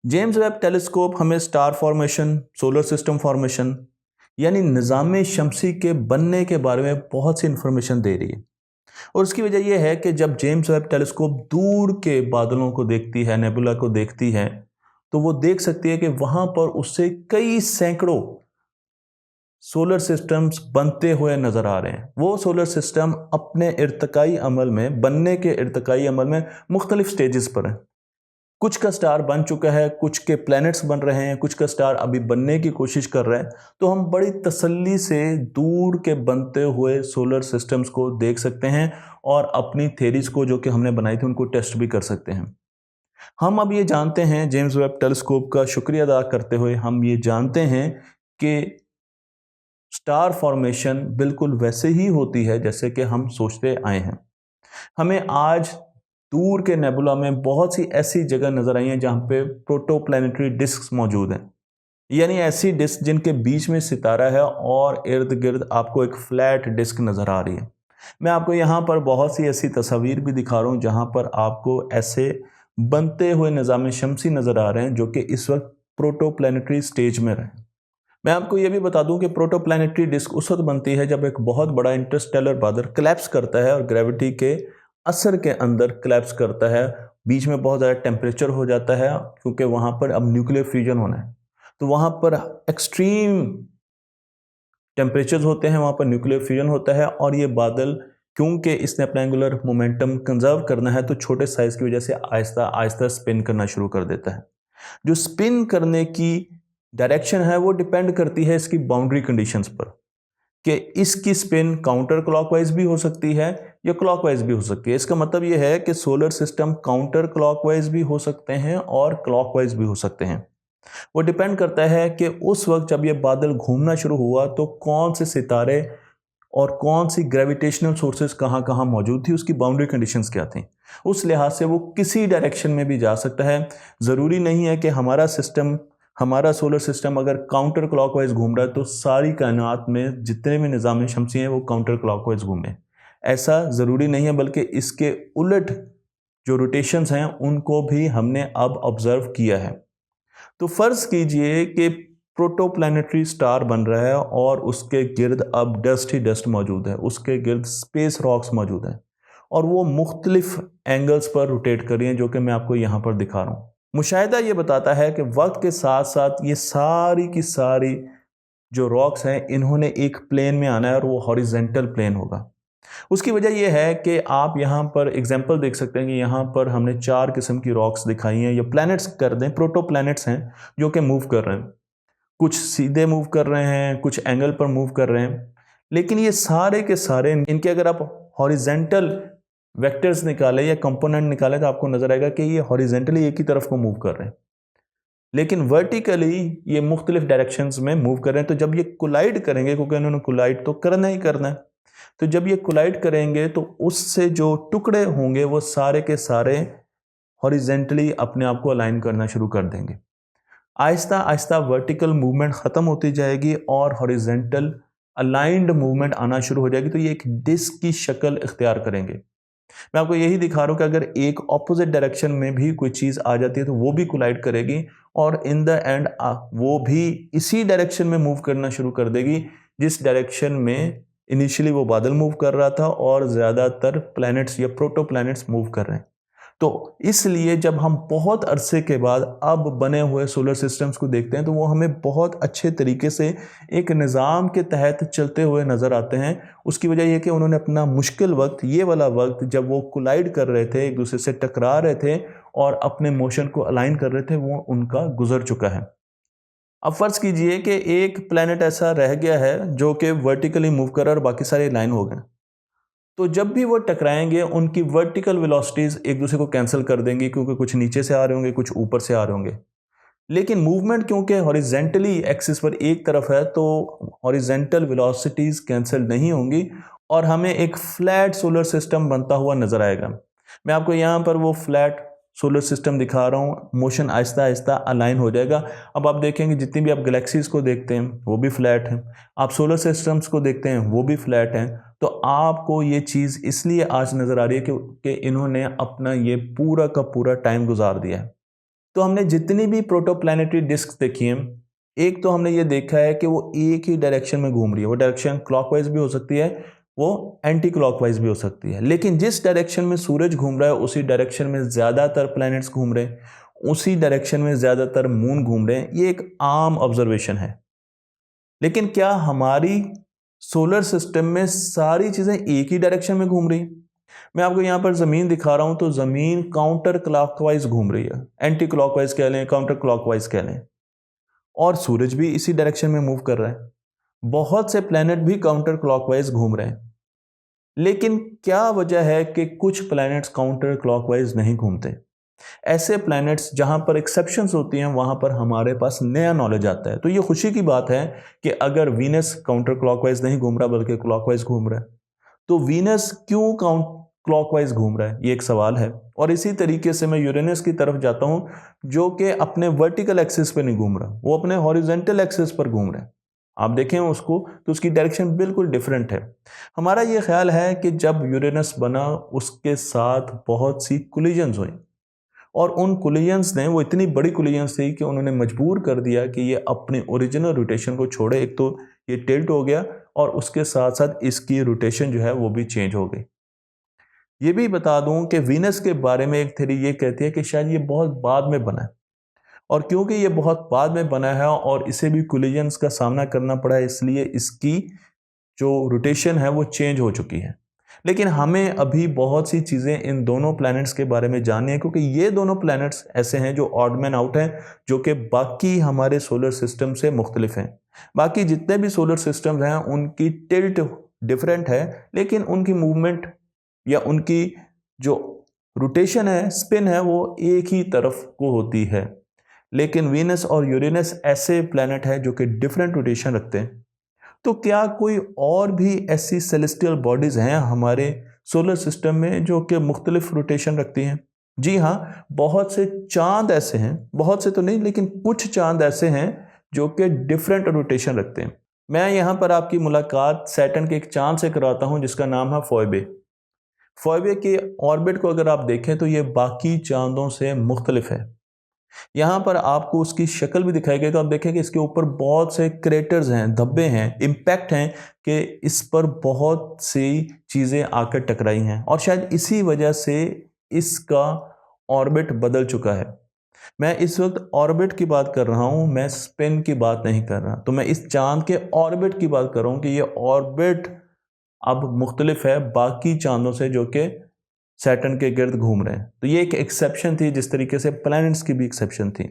James Webb telescope हमें star formation, solar system formation यानी निज़ाम शमसी के बनने के बारे में बहुत सी इंफॉर्मेशन दे रही है। और उसकी वजह यह है कि जब जेम्स वेब टेलीस्कोप दूर के बादलों को देखती है, नेबुला को देखती है, तो वो देख सकती है कि वहाँ पर उससे कई सैकड़ों सोलर सिस्टम्स बनते हुए नज़र आ रहे हैं। वो सोलर सिस्टम अपने इर्तिकाई अमल में, बनने के इर्तिकाई अमल में मुख्तलिफ स्टेजेस पर हैं। कुछ का स्टार बन चुका है, कुछ के प्लैनेट्स बन रहे हैं, कुछ का स्टार अभी बनने की कोशिश कर रहे हैं। तो हम बड़ी तसल्ली से दूर के बनते हुए सोलर सिस्टम्स को देख सकते हैं और अपनी थेरीज को जो कि हमने बनाई थी उनको टेस्ट भी कर सकते हैं। हम अब ये जानते हैं, जेम्स वेब टेलीस्कोप का शुक्रिया अदा करते हुए हम ये जानते हैं कि स्टार फॉर्मेशन बिल्कुल वैसे ही होती है जैसे कि हम सोचते आए हैं। हमें आज दूर के नेबुला में बहुत सी ऐसी जगह नजर आई हैं जहां पे प्रोटोप्लैनेटरी डिस्क मौजूद हैं, यानी ऐसी डिस्क जिनके बीच में सितारा है और इर्द गिर्द आपको एक फ्लैट डिस्क नजर आ रही है। मैं आपको यहाँ पर बहुत सी ऐसी तस्वीर भी दिखा रहा हूँ जहाँ पर आपको ऐसे बनते हुए निज़ाम शमसी नजर आ रहे हैं जो कि इस वक्त प्रोटोप्लैनेटरी स्टेज में रहे। मैं आपको ये भी बता दूं कि प्रोटोप्लैनेटरी डिस्क उस वक्त बनती है जब एक बहुत बड़ा इंटरस्टेलर बादल क्लैप्स करता है और ग्रेविटी के असर के अंदर क्लैप्स करता है। बीच में बहुत ज़्यादा टेम्परेचर हो जाता है क्योंकि वहाँ पर अब न्यूक्लियर फ्यूजन होना है, तो वहाँ पर एक्सट्रीम टेम्परेचर्स होते हैं, वहाँ पर न्यूक्लियर फ्यूजन होता है और ये बादल, क्योंकि इसने अपना एंगुलर मोमेंटम कंजर्व करना है, तो छोटे साइज की वजह से आहिस्ता आहिस्ता स्पिन करना शुरू कर देता है। जो स्पिन करने की डायरेक्शन है वो डिपेंड करती है इसकी बाउंड्री कंडीशंस पर, कि इसकी स्पिन काउंटर क्लॉकवाइज भी हो सकती है या क्लॉकवाइज भी हो सकती है। इसका मतलब ये है कि सोलर सिस्टम काउंटर क्लॉकवाइज भी हो सकते हैं और क्लॉकवाइज भी हो सकते हैं। वो डिपेंड करता है कि उस वक्त जब ये बादल घूमना शुरू हुआ तो कौन से सितारे और कौन सी ग्रेविटेशनल सोर्सेज कहाँ कहाँ मौजूद थी, उसकी बाउंड्री कंडीशंस क्या थी। उस लिहाज से वो किसी डायरेक्शन में भी जा सकता है। ज़रूरी नहीं है कि हमारा सोलर सिस्टम अगर काउंटर क्लॉकवाइज घूम रहा है तो सारी कायनात में जितने भी निज़ाम शमसी हैं वो काउंटर क्लॉकवाइज घूमें। ऐसा ज़रूरी नहीं है, बल्कि इसके उलट जो रोटेशंस हैं उनको भी हमने अब ऑब्जर्व किया है। तो फ़र्ज़ कीजिए कि प्रोटोप्लैनेटरी स्टार बन रहा है और उसके गिर्द अब डस्ट ही डस्ट मौजूद है, उसके गिर्द स्पेस रॉक्स मौजूद हैं और वो मुख्तलिफ एंगल्स पर रोटेट कर रही हैं, जो कि मैं आपको यहाँ पर दिखा रहा हूँ। मुशाहिदा ये बताता है कि वक्त के साथ साथ ये सारी की सारी जो रॉक्स हैं इन्होंने एक प्लेन में आना है और वो हॉरिजेंटल प्लेन होगा। उसकी वजह यह है कि आप यहाँ पर एग्जाम्पल देख सकते हैं कि यहाँ पर हमने 4 किस्म की रॉक्स दिखाई हैं। ये प्लैनेट्स कर दें, प्रोटो प्लैनेट्स हैं जो कि मूव कर रहे हैं। कुछ सीधे मूव कर रहे हैं, कुछ एंगल पर मूव कर रहे हैं, लेकिन ये सारे के सारे इनके अगर आप हॉरिजेंटल वेक्टर्स निकालें या कंपोनेंट निकालें तो आपको नजर आएगा कि ये हॉरिजेंटली एक ही तरफ को मूव कर रहे हैं, लेकिन वर्टिकली ये मुख्तलिफ डायरेक्शंस में मूव कर रहे हैं। तो जब ये कोलाइड करेंगे, क्योंकि उन्होंने कोलाइड तो करना ही करना है, तो जब ये कोलाइड करेंगे तो उससे जो टुकड़े होंगे वो सारे के सारे हॉरिजेंटली अपने आप को अलाइन करना शुरू कर देंगे। आहिस्ता आहिस्ता वर्टिकल मूवमेंट ख़त्म होती जाएगी और हॉरिजेंटल अलाइंड मूवमेंट आना शुरू हो जाएगी। तो ये एक डिस्क की शक्ल इख्तियार करेंगे। मैं आपको यही दिखा रहा हूँ कि अगर एक ऑपोजिट डायरेक्शन में भी कोई चीज़ आ जाती है तो वो भी कोलाइड करेगी और इन द एंड वो भी इसी डायरेक्शन में मूव करना शुरू कर देगी जिस डायरेक्शन में इनिशियली वो बादल मूव कर रहा था और ज़्यादातर प्लैनेट्स या प्रोटो प्लैनेट्स मूव कर रहे हैं। तो इसलिए जब हम बहुत अरसे के बाद अब बने हुए सोलर सिस्टम्स को देखते हैं तो वो हमें बहुत अच्छे तरीके से एक निज़ाम के तहत चलते हुए नज़र आते हैं। उसकी वजह यह कि उन्होंने अपना मुश्किल वक्त, ये वाला वक्त जब वो कोलाइड कर रहे थे, एक दूसरे से टकरा रहे थे और अपने मोशन को अलाइन कर रहे थे, वो उनका गुजर चुका है। अब फ़र्ज़ कीजिए कि एक प्लैनेट ऐसा रह गया है जो कि वर्टिकली मूव कर रहा है और बाकी सारे लाइन हो गए। तो जब भी वो टकराएंगे उनकी वर्टिकल वेलोसिटीज़ एक दूसरे को कैंसिल कर देंगी, क्योंकि कुछ नीचे से आ रहे होंगे, कुछ ऊपर से आ रहे होंगे। लेकिन मूवमेंट क्योंकि हॉरिजेंटली एक्सिस पर एक तरफ है तो हॉरिजेंटल वेलोसिटीज़ कैंसिल नहीं होंगी और हमें एक फ्लैट सोलर सिस्टम बनता हुआ नज़र आएगा। मैं आपको यहाँ पर वो फ्लैट सोलर सिस्टम दिखा रहा हूँ। मोशन आहिस्ता आहिस्ता अलाइन हो जाएगा। अब आप देखेंगे जितनी भी आप गैलेक्सीज़ को देखते हैं वो भी फ्लैट हैं, आप सोलर सिस्टम्स को देखते हैं वो भी फ्लैट हैं। तो आपको ये चीज़ इसलिए आज नज़र आ रही है कि इन्होंने अपना ये पूरा का पूरा टाइम गुजार दिया है। तो हमने जितनी भी प्रोटोप्लैनेटरी डिस्क देखी हैं, एक तो हमने ये देखा है कि वो एक ही डायरेक्शन में घूम रही है। वो डायरेक्शन क्लॉकवाइज भी हो सकती है, वो एंटी क्लॉकवाइज भी हो सकती है, लेकिन जिस डायरेक्शन में सूरज घूम रहा है उसी डायरेक्शन में ज़्यादातर प्लैनेट्स घूम रहे हैं, उसी डायरेक्शन में ज़्यादातर मून घूम रहे हैं। ये एक आम ऑब्जर्वेशन है। लेकिन क्या हमारी सोलर सिस्टम में सारी चीज़ें एक ही डायरेक्शन में घूम रही? मैं आपको यहाँ पर ज़मीन दिखा रहा हूँ, तो ज़मीन काउंटर क्लॉकवाइज घूम रही है, एंटी क्लॉकवाइज कह लें, काउंटर क्लॉकवाइज कह लें, और सूरज भी इसी डायरेक्शन में मूव कर रहा है। बहुत से प्लैनेट भी काउंटर क्लॉकवाइज घूम रहे हैं। लेकिन क्या वजह है कि कुछ प्लैनेट्स काउंटर क्लॉकवाइज नहीं घूमते? ऐसे प्लैनेट्स जहां पर एक्सेप्शंस होती हैं वहां पर हमारे पास नया नॉलेज आता है। तो ये खुशी की बात है कि अगर वीनस काउंटर क्लॉकवाइज नहीं घूम रहा बल्कि क्लॉकवाइज घूम रहा है, तो वीनस क्यों काउंट क्लॉकवाइज घूम रहा है, ये एक सवाल है। और इसी तरीके से मैं यूरेनस की तरफ जाता हूं, जो कि अपने वर्टिकल एक्सिस पर नहीं घूम रहा, वो अपने हॉरिजॉन्टल एक्सिस पर घूम रहा है। आप देखें उसको तो उसकी डायरेक्शन बिल्कुल डिफरेंट है। हमारा ये ख्याल है कि जब यूरेनस बना उसके साथ बहुत सी कोलिजन्स हुई, और उन कोलिजन्स ने, वो इतनी बड़ी कोलिजन्स थी कि उन्होंने मजबूर कर दिया कि ये अपनी ओरिजिनल रोटेशन को छोड़े। एक तो ये टिल्ट हो गया और उसके साथ साथ इसकी रोटेशन जो है वो भी चेंज हो गई। ये भी बता दूं कि वीनस के बारे में एक थ्योरी ये कहती है कि शायद ये बहुत बाद में बना है, और क्योंकि ये बहुत बाद में बना है और इसे भी कोलिजन्स का सामना करना पड़ा है, इसलिए इसकी जो रोटेशन है वो चेंज हो चुकी है। लेकिन हमें अभी बहुत सी चीज़ें इन दोनों प्लैनेट्स के बारे में जाननी है, क्योंकि ये दोनों प्लैनेट्स ऐसे हैं जो ऑड मैन आउट हैं, जो कि बाकी हमारे सोलर सिस्टम से मुख्तलिफ हैं। बाकी जितने भी सोलर सिस्टम हैं उनकी टिल्ट डिफरेंट है, लेकिन उनकी मूवमेंट या उनकी जो रोटेशन है, स्पिन है, वो एक ही तरफ को होती है। लेकिन वीनस और यूरेनस ऐसे प्लैनेट हैं जो कि डिफरेंट रोटेशन रखते हैं। तो क्या कोई और भी ऐसी सेलेस्टियल बॉडीज हैं हमारे सोलर सिस्टम में जो कि मुख्तलिफ रोटेशन रखती हैं? जी हाँ, बहुत से चांद ऐसे हैं, बहुत से तो नहीं लेकिन कुछ चांद ऐसे हैं जो कि डिफरेंट रोटेशन रखते हैं। मैं यहाँ पर आपकी मुलाकात सैटर्न के एक चांद से कराता हूँ जिसका नाम है फोइबे। फोइबे के ऑर्बिट को अगर आप देखें तो ये बाकी चांदों से मुख्तलिफ है। यहाँ पर आपको उसकी शक्ल भी दिखाई गई, तो आप देखेंगे इसके ऊपर बहुत से क्रेटर्स हैं, धब्बे हैं, इम्पैक्ट हैं कि इस पर बहुत सी चीज़ें आकर टकराई हैं, और शायद इसी वजह से इसका ऑर्बिट बदल चुका है। मैं इस वक्त ऑर्बिट की बात कर रहा हूँ, मैं स्पिन की बात नहीं कर रहा। तो मैं इस चांद के ऑर्बिट की बात कर रहा हूँ कि ये ऑर्बिट अब मुख्तलिफ है बाकी चांदों से जो कि सैटर्न के गिर्द घूम रहे हैं। तो ये एक एक्सेप्शन थी, जिस तरीके से प्लैनेट्स की भी एक्सेप्शन थी।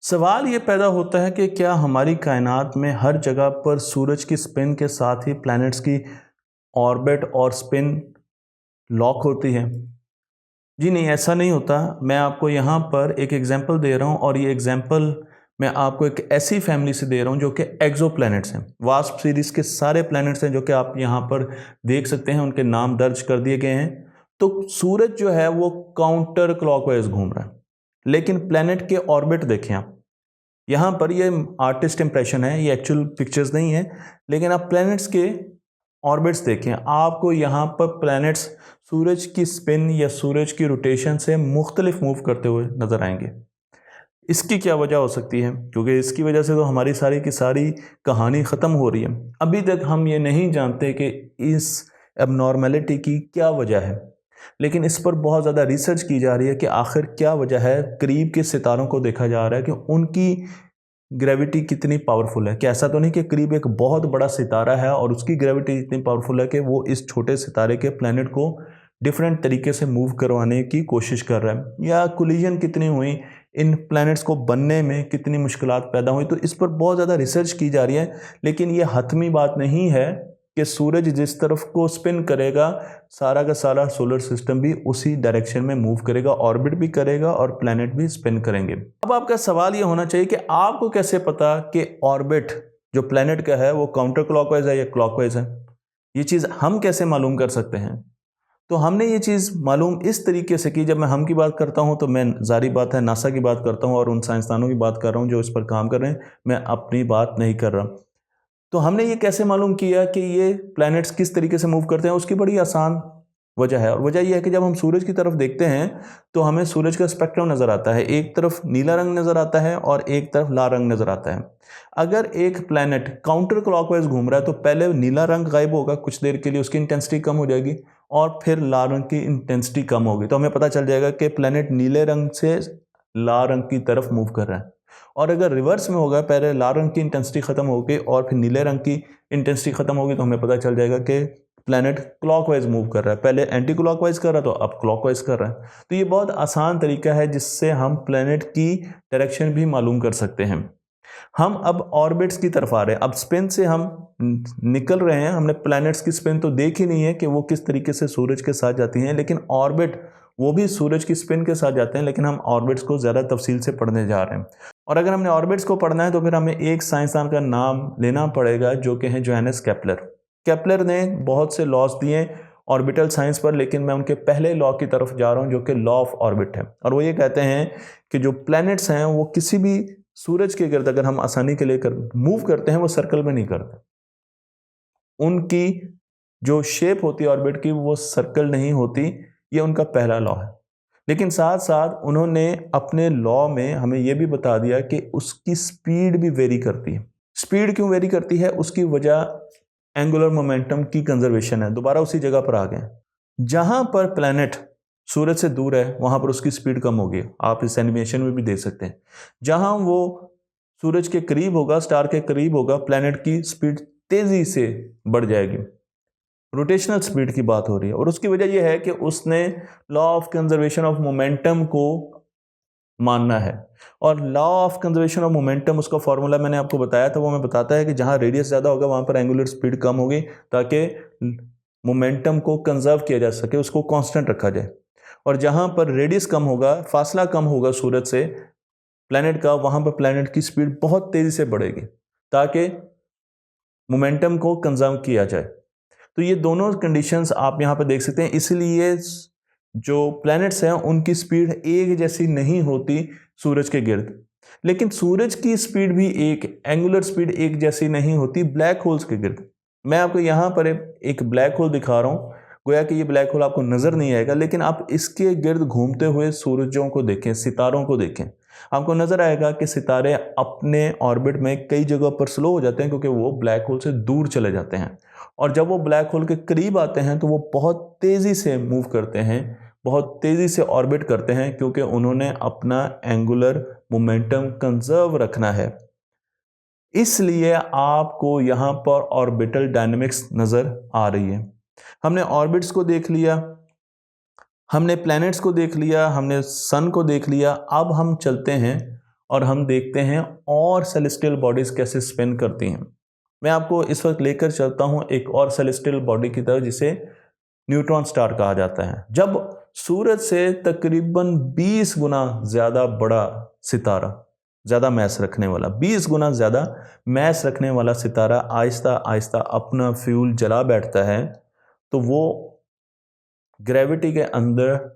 सवाल ये पैदा होता है कि क्या हमारी कायनात में हर जगह पर सूरज की स्पिन के साथ ही प्लैनेट्स की ऑर्बिट और स्पिन लॉक होती है? जी नहीं, ऐसा नहीं होता। मैं आपको यहाँ पर एक एग्जांपल दे रहा हूँ, और ये एग्जांपल मैं आपको एक ऐसी फैमिली से दे रहा हूँ जो कि एक्सो प्लैनेट्स हैं। वास्प सीरीज़ के सारे प्लैनेट्स हैं जो कि आप यहाँ पर देख सकते हैं, उनके नाम दर्ज कर दिए गए हैं। तो सूरज जो है वो काउंटर क्लॉकवाइज घूम रहा है, लेकिन प्लैनेट के ऑर्बिट देखें आप। यहाँ पर ये आर्टिस्ट इंप्रेशन है, ये एक्चुअल पिक्चर्स नहीं है, लेकिन आप प्लैनेट्स के ऑर्बिट्स देखें, आपको यहाँ पर प्लैनेट्स सूरज की स्पिन या सूरज की रोटेशन से मुख्तलिफ मूव करते हुए नजर आएंगे। इसकी क्या वजह हो सकती है? क्योंकि इसकी वजह से तो हमारी सारी की सारी कहानी ख़त्म हो रही है। अभी तक हम ये नहीं जानते कि इस एबनॉर्मेलिटी की क्या वजह है, लेकिन इस पर बहुत ज़्यादा रिसर्च की जा रही है कि आखिर क्या वजह है। करीब के सितारों को देखा जा रहा है कि उनकी ग्रेविटी कितनी पावरफुल है। कि ऐसा तो नहीं कि करीब एक बहुत बड़ा सितारा है और उसकी ग्रेविटी इतनी पावरफुल है कि वो इस छोटे सितारे के प्लैनेट को डिफरेंट तरीके से मूव करवाने की कोशिश कर रहा है, या कोलिजन कितनी हुई, इन प्लैनेट्स को बनने में कितनी मुश्किलात पैदा हुई। तो इस पर बहुत ज़्यादा रिसर्च की जा रही है, लेकिन ये हतमी बात नहीं है कि सूरज जिस तरफ को स्पिन करेगा सारा का सारा सोलर सिस्टम भी उसी डायरेक्शन में मूव करेगा, ऑर्बिट भी करेगा और प्लैनेट भी स्पिन करेंगे। अब आपका सवाल ये होना चाहिए कि आपको कैसे पता कि ऑर्बिट जो प्लैनेट का है वो काउंटर क्लॉकवाइज है या क्लॉकवाइज है? ये चीज़ हम कैसे मालूम कर सकते हैं? तो हमने ये चीज़ मालूम इस तरीके से की, जब मैं हम की बात करता हूँ तो मैं जारी बात है नासा की बात करता हूँ और उन साइंसदानों की बात कर रहा हूँ जो इस पर काम कर रहे हैं, मैं अपनी बात नहीं कर रहा। तो हमने ये कैसे मालूम किया कि ये प्लैनेट्स किस तरीके से मूव करते हैं? उसकी बड़ी आसान वजह है। और वजह यह है कि जब हम सूरज की तरफ देखते हैं तो हमें सूरज का स्पेक्ट्रम नज़र आता है, एक तरफ नीला रंग नज़र आता है और एक तरफ लाल रंग नज़र आता है। अगर एक प्लैनेट काउंटर क्लॉकवाइज घूम रहा है तो पहले नीला रंग गायब होगा, कुछ देर के लिए उसकी इंटेंसिटी कम हो जाएगी और फिर लाल रंग की इंटेंसिटी कम होगी, तो हमें पता चल जाएगा कि प्लैनेट नीले रंग से लाल रंग की तरफ मूव कर रहा है। और अगर रिवर्स में होगा, पहले लाल रंग की इंटेंसिटी खत्म होगी और फिर नीले रंग की इंटेंसिटी खत्म होगी, तो हमें पता चल जाएगा कि प्लैनेट क्लॉकवाइज मूव कर रहा है। पहले एंटी क्लॉकवाइज कर रहा है तो अब क्लॉकवाइज कर रहा है। तो ये बहुत आसान तरीका है जिससे हम प्लैनेट की डायरेक्शन भी मालूम कर सकते हैं। हम अब ऑर्बिट्स की तरफ आ रहे हैं। अब स्पिन से हम निकल रहे हैं। हमने प्लैनेट्स की स्पिन तो देखी नहीं है कि वो किस तरीके से सूरज के साथ जाती हैं, लेकिन ऑर्बिट वो भी सूरज की स्पिन के साथ जाते हैं, लेकिन हम ऑर्बिट्स को ज़्यादा तफसील से पढ़ने जा रहे हैं। और अगर हमने ऑर्बिट्स को पढ़ना है तो फिर हमें एक साइंसदान का नाम लेना पड़ेगा जो कि हैं जोहानस केपलर। केपलर ने बहुत से लॉज दिए ऑर्बिटल साइंस पर, लेकिन मैं उनके पहले लॉ की तरफ जा रहा हूँ जो कि लॉ ऑफ ऑर्बिट है। और वो ये कहते हैं कि जो प्लैनेट्स हैं वो किसी भी सूरज के गिर्द अगर हम आसानी के लिए मूव करते हैं वो सर्कल में नहीं करते। उनकी जो शेप होती है ऑर्बिट की वो सर्कल नहीं होती, ये उनका पहला लॉ है। लेकिन साथ साथ उन्होंने अपने लॉ में हमें यह भी बता दिया कि उसकी स्पीड भी वेरी करती है। स्पीड क्यों वेरी करती है? उसकी वजह एंगुलर मोमेंटम की कंजर्वेशन है। दोबारा उसी जगह पर आ गए, जहां पर प्लैनेट सूरज से दूर है वहां पर उसकी स्पीड कम होगी। आप इस एनिमेशन में भी देख सकते हैं। जहां वो सूरज के करीब होगा, स्टार के करीब होगा, प्लैनेट की स्पीड तेजी से बढ़ जाएगी। रोटेशनल स्पीड की बात हो रही है। और उसकी वजह यह है कि उसने law of conservation of momentum को मानना है। और law of conservation of momentum, उसका फॉर्मूला मैंने आपको बताया था। वो हमें बताता है कि जहां रेडियस ज़्यादा होगा वहां पर एंगुलर स्पीड कम होगी, ताकि मोमेंटम को कंजर्व किया जा सके, उसको कांस्टेंट रखा जाए। और जहां पर रेडियस कम होगा, फासला कम होगा सूरज से प्लैनेट का, वहां पर प्लैनेट की स्पीड बहुत तेजी से बढ़ेगी ताकि मोमेंटम को कंजर्व किया जाए। तो ये दोनों कंडीशंस आप यहां पर देख सकते हैं। इसलिए जो प्लैनेट्स हैं उनकी स्पीड एक जैसी नहीं होती सूरज के गिर्द। लेकिन सूरज की स्पीड भी एंगुलर स्पीड एक जैसी नहीं होती ब्लैक होल्स के गिर्द। मैं आपको यहां पर एक ब्लैक होल दिखा रहा हूं। गोया कि ये ब्लैक होल आपको नजर नहीं आएगा, लेकिन आप इसके गिर्द घूमते हुए सूरजों को देखें, सितारों को देखें, आपको नजर आएगा कि सितारे अपने ऑर्बिट में कई जगह पर स्लो हो जाते हैं क्योंकि वो ब्लैक होल से दूर चले जाते हैं। और जब वो ब्लैक होल के करीब आते हैं तो वो बहुत तेजी से मूव करते हैं, बहुत तेजी से ऑर्बिट करते हैं, क्योंकि उन्होंने अपना एंगुलर मोमेंटम कंजर्व रखना है। इसलिए आपको यहां पर ऑर्बिटल डायनेमिक्स नजर आ रही है। हमने ऑर्बिट्स को देख लिया, हमने प्लैनेट्स को देख लिया, हमने सन को देख लिया। अब हम चलते हैं और हम देखते हैं और सेलेस्टियल बॉडीज कैसे स्पिन करती हैं। मैं आपको इस वक्त लेकर चलता हूं एक और सेलेस्टियल बॉडी की तरफ जिसे न्यूट्रॉन स्टार कहा जाता है। जब सूरज से तकरीबन 20 गुना ज़्यादा बड़ा सितारा, ज़्यादा मैस रखने वाला, 20 गुना ज़्यादा मैस रखने वाला सितारा आहिस्ता आहिस्ता अपना फ्यूल जला बैठता है, तो वो ग्रेविटी के अंदर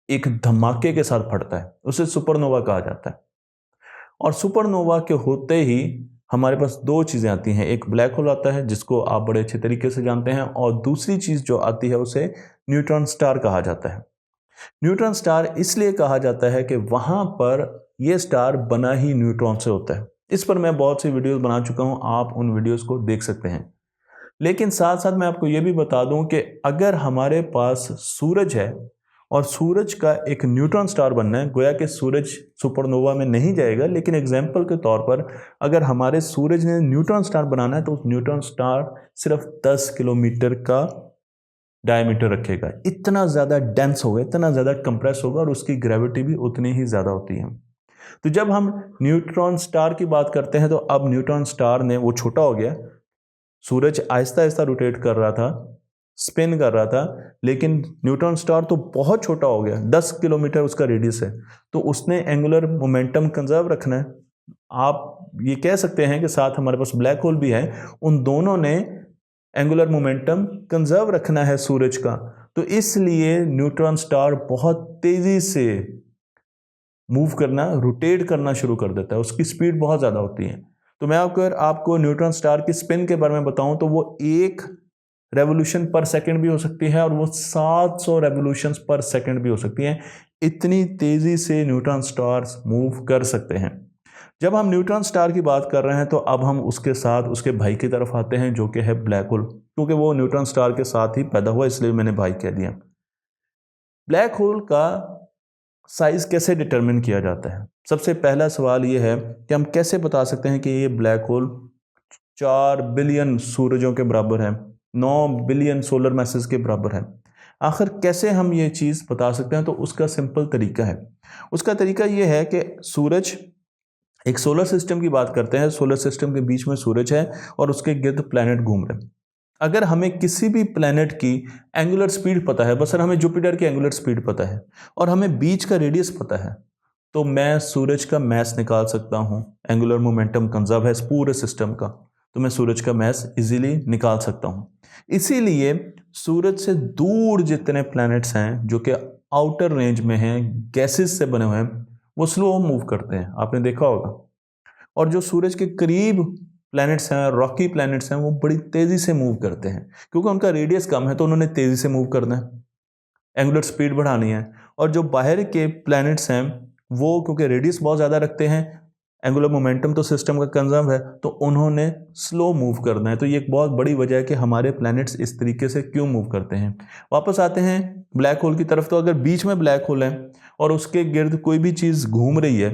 एक धमाके के साथ फटता है। उसे सुपरनोवा कहा जाता है। और सुपरनोवा के होते ही हमारे पास दो चीज़ें आती हैं। एक ब्लैक होल आता है जिसको आप बड़े अच्छे तरीके से जानते हैं, और दूसरी चीज़ जो आती है उसे न्यूट्रॉन स्टार कहा जाता है। न्यूट्रॉन स्टार इसलिए कहा जाता है कि वहाँ पर यह स्टार बना ही न्यूट्रॉन से होता है। इस पर मैं बहुत सी वीडियोस बना चुका हूँ, आप उन वीडियोस को देख सकते हैं। लेकिन साथ साथ मैं आपको यह भी बता दूं कि अगर हमारे पास सूरज है और सूरज का एक न्यूट्रॉन स्टार बनना है, गोया कि सूरज सुपरनोवा में नहीं जाएगा, लेकिन एग्जाम्पल के तौर पर अगर हमारे सूरज ने न्यूट्रॉन स्टार बनाना है तो उस न्यूट्रॉन स्टार सिर्फ 10 किलोमीटर का डायमीटर रखेगा। इतना ज़्यादा डेंस होगा, इतना ज़्यादा कंप्रेस होगा, और उसकी ग्रेविटी भी उतनी ही ज़्यादा होती है। तो जब हम न्यूट्रॉन स्टार की बात करते हैं तो अब न्यूट्रॉन स्टार ने, वो छोटा हो गया, सूरज आहिस्ता आहिस्ता रोटेट कर रहा था, स्पिन कर रहा था, लेकिन न्यूट्रॉन स्टार तो बहुत छोटा हो गया, 10 किलोमीटर उसका रेडियस है, तो उसने एंगुलर मोमेंटम कंजर्व रखना है। आप ये कह सकते हैं कि साथ हमारे पास ब्लैक होल भी है, उन दोनों ने एंगुलर मोमेंटम कंजर्व रखना है सूरज का। तो इसलिए न्यूट्रॉन स्टार बहुत तेजी से मूव करना, रोटेट करना शुरू कर देता है, उसकी स्पीड बहुत ज़्यादा होती है। तो मैं आपको न्यूट्रॉन स्टार की स्पिन के बारे में बताऊं तो वो एक रेवोल्यूशन पर सेकंड भी हो सकती है और वो 700 रेवोल्यूशन पर सेकंड भी हो सकती हैं। इतनी तेजी से न्यूट्रॉन स्टार्स मूव कर सकते हैं। जब हम न्यूट्रॉन स्टार की बात कर रहे हैं तो अब हम उसके साथ उसके भाई की तरफ आते हैं जो कि है ब्लैक होल, क्योंकि वो न्यूट्रॉन स्टार के साथ ही पैदा हुआ इसलिए मैंने भाई कह दिया। ब्लैक होल का साइज कैसे डिटरमिन किया जाता है? सबसे पहला सवाल ये है कि हम कैसे बता सकते हैं कि ये ब्लैक होल 4 बिलियन सूरजों के बराबर है, 9 बिलियन सोलर मैसेज के बराबर है। आखिर कैसे हम ये चीज़ बता सकते हैं? तो उसका सिंपल तरीका है। उसका तरीका ये है कि सूरज, एक सोलर सिस्टम की बात करते हैं, सोलर सिस्टम के बीच में सूरज है और उसके गिर्द प्लैनेट घूम रहे हैं। अगर हमें किसी भी प्लैनेट की एंगुलर स्पीड पता है, बस हमें जुपिटर की एंगुलर स्पीड पता है और हमें बीच का रेडियस पता है, तो मैं सूरज का मैस निकाल सकता हूँ। एंगुलर मोमेंटम कंजर्व है इस पूरे सिस्टम का, तो मैं सूरज का मैस इजीली निकाल सकता हूँ। इसीलिए सूरज से दूर जितने प्लैनेट्स हैं जो कि आउटर रेंज में हैं, गैसेस से बने हुए हैं, वो स्लो मूव करते हैं, आपने देखा होगा। और जो सूरज के करीब प्लैनेट्स हैं, रॉकी प्लैनेट्स हैं, वो बड़ी तेज़ी से मूव करते हैं क्योंकि उनका रेडियस कम है, तो उन्होंने तेज़ी से मूव करना है, एंगुलर स्पीड बढ़ानी है। और जो बाहर के प्लैनेट्स हैं वो क्योंकि रेडियस बहुत ज़्यादा रखते हैं, एंगुलर मोमेंटम तो सिस्टम का कंजर्व है, तो उन्होंने स्लो मूव करना है। तो ये एक बहुत बड़ी वजह है कि हमारे प्लैनेट्स इस तरीके से क्यों मूव करते हैं। वापस आते हैं ब्लैक होल की तरफ। तो अगर बीच में ब्लैक होल है और उसके गिर्द कोई भी चीज़ घूम रही है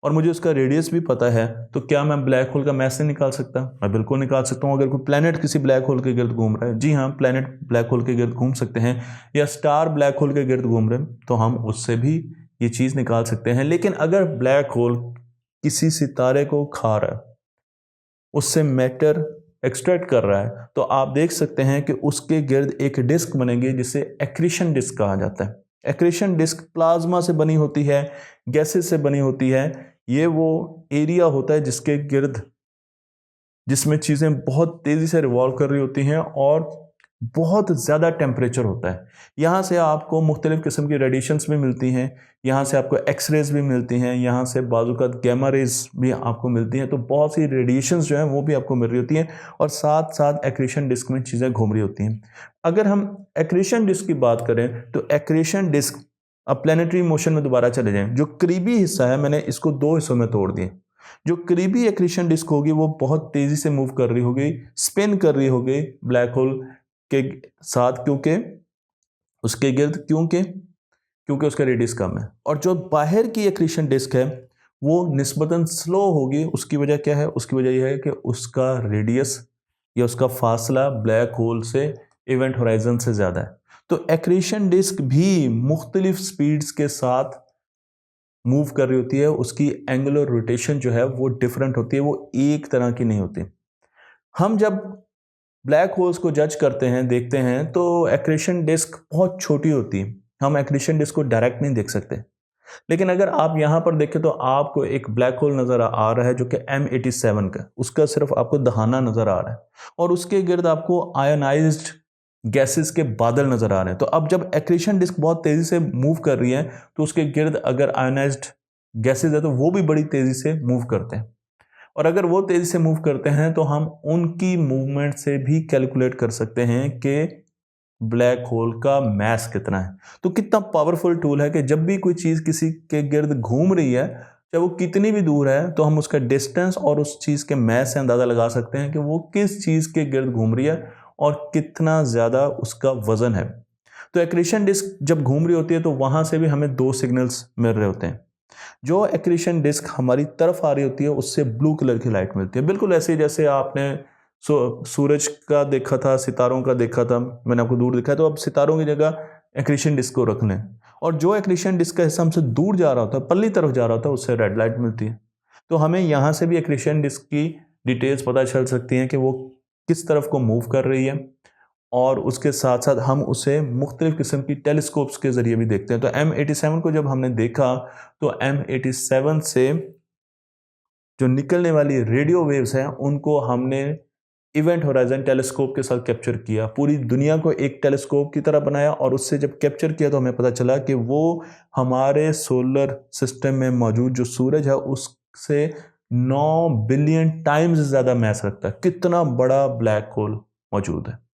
और मुझे उसका रेडियस भी पता है, तो क्या मैं ब्लैक होल का मैस नहीं निकाल सकता? मैं बिल्कुल निकाल सकता हूँ। अगर कोई प्लैनेट किसी ब्लैक होल के गिर्द घूम रहा है, जी हाँ, प्लैनेट ब्लैक होल के गिर्द घूम सकते हैं, या स्टार ब्लैक होल के गिर्द घूम रहे हैं, तो हम उससे भी ये चीज़ निकाल सकते हैं। लेकिन अगर ब्लैक होल किसी सितारे को खा रहा है, उससे मैटर एक्सट्रैक्ट कर रहा है, तो आप देख सकते हैं कि उसके गिर्द एक डिस्क बनेगी जिसे एक्रीशन डिस्क कहा जाता है। एक्रीशन डिस्क प्लाज्मा से बनी होती है, गैसेस से बनी होती है। ये वो एरिया होता है जिसके गिर्द, जिसमें चीज़ें बहुत तेज़ी से रिवॉल्व कर रही होती हैं और बहुत ज़्यादा टेम्परेचर होता है। यहाँ से आपको मुख्तलिफ़ किस्म की रेडिएशंस भी मिलती हैं, यहाँ से आपको एक्स-रेज़ भी मिलती हैं, यहाँ से बाज़-औक़ात गैमा रेज़ भी आपको मिलती हैं। तो बहुत सी रेडिएशंस जो हैं वो भी आपको मिल रही होती हैं और साथ साथ एक्रीशन डिस्क में चीज़ें घूम रही होती हैं। अगर हम एक्रीशन डिस्क की बात करें तो एक्रीशन डिस्क, अब प्लैनेटरी मोशन में दोबारा चले जाएँ, जो करीबी हिस्सा है मैंने इसको 2 हिस्सों में तोड़ दिए। जो करीबी एक्रीशन डिस्क होगी वो बहुत तेज़ी से मूव कर रही होगी, स्पिन कर रही होगी ब्लैक होल के साथ, क्योंकि उसके गिर्द, क्योंकि उसका रेडियस कम है। और जो बाहर की एक्रीशन डिस्क है वो निस्बतन स्लो होगी। उसकी वजह क्या है? उसकी वजह यह है कि उसका रेडियस या उसका फासला ब्लैक होल से, इवेंट होराइजन से ज़्यादा है। तो एक्रीशन डिस्क भी मुख्तलिफ स्पीड्स के साथ मूव कर रही होती है। उसकी एंगुलर रोटेशन जो है वो डिफरेंट होती है, वो एक तरह की नहीं होती। हम जब ब्लैक होल्स को जज करते हैं, देखते हैं, तो एक्रीशन डिस्क बहुत छोटी होती है। हम एक्रीशन डिस्क को डायरेक्ट नहीं देख सकते। लेकिन अगर आप यहाँ पर देखें तो आपको एक ब्लैक होल नज़र आ रहा है जो कि M87 का, उसका सिर्फ आपको दहाना नज़र आ रहा है और उसके गिर्द आपको आयोनाइज्ड गैसेस के बादल नज़र आ रहे हैं। तो अब जब एक्रीशन डिस्क बहुत तेज़ी से मूव कर रही है तो उसके गिर्द अगर आयोनाइज्ड गैसेस है तो वो भी बड़ी तेज़ी से मूव करते हैं, और अगर वो तेज़ी से मूव करते हैं तो हम उनकी मूवमेंट से भी कैलकुलेट कर सकते हैं कि ब्लैक होल का मास कितना है। तो कितना पावरफुल टूल है कि जब भी कोई चीज़ किसी के गिर्द घूम रही है, चाहे वो कितनी भी दूर है, तो हम उसका डिस्टेंस और उस चीज़ के मास से अंदाज़ा लगा सकते हैं कि वो किस चीज़ के गिर्द घूम रही है और कितना ज़्यादा उसका वज़न है। तो एक्रीशन डिस्क जब घूम रही होती है तो वहाँ से भी हमें 2 सिग्नल्स मिल रहे होते हैं। जो एक्रीशन डिस्क हमारी तरफ आ रही होती है उससे ब्लू कलर की लाइट मिलती है, बिल्कुल ऐसे ही जैसे आपने सूरज का देखा था, सितारों का देखा था, मैंने आपको दूर दिखाया। तो अब सितारों की जगह एक्रीशन डिस्क को रख लें और जो एक्रीशन डिस्क का हिस्सा हमसे दूर जा रहा होता है, पल्ली तरफ जा रहा होता है, उससे रेड लाइट मिलती है। तो हमें यहाँ से भी एक्रीशन डिस्क की डिटेल्स पता चल सकती हैं कि वो किस तरफ को मूव कर रही है, और उसके साथ साथ हम उसे मुख्तलिफ़ किस्म की टेलीस्कोप्स के ज़रिए भी देखते हैं। तो M87 को जब हमने देखा तो M87 से जो निकलने वाली रेडियो वेव्स हैं उनको हमने इवेंट होराइजन टेलीस्कोप के साथ कैप्चर किया, पूरी दुनिया को एक टेलीस्कोप की तरह बनाया, और उससे जब कैप्चर किया तो हमें पता चला कि वो हमारे सोलर सिस्टम में मौजूद जो सूरज है उससे 9 बिलियन टाइम्स ज़्यादा मैस रखता है। कितना बड़ा ब्लैक होल मौजूद है।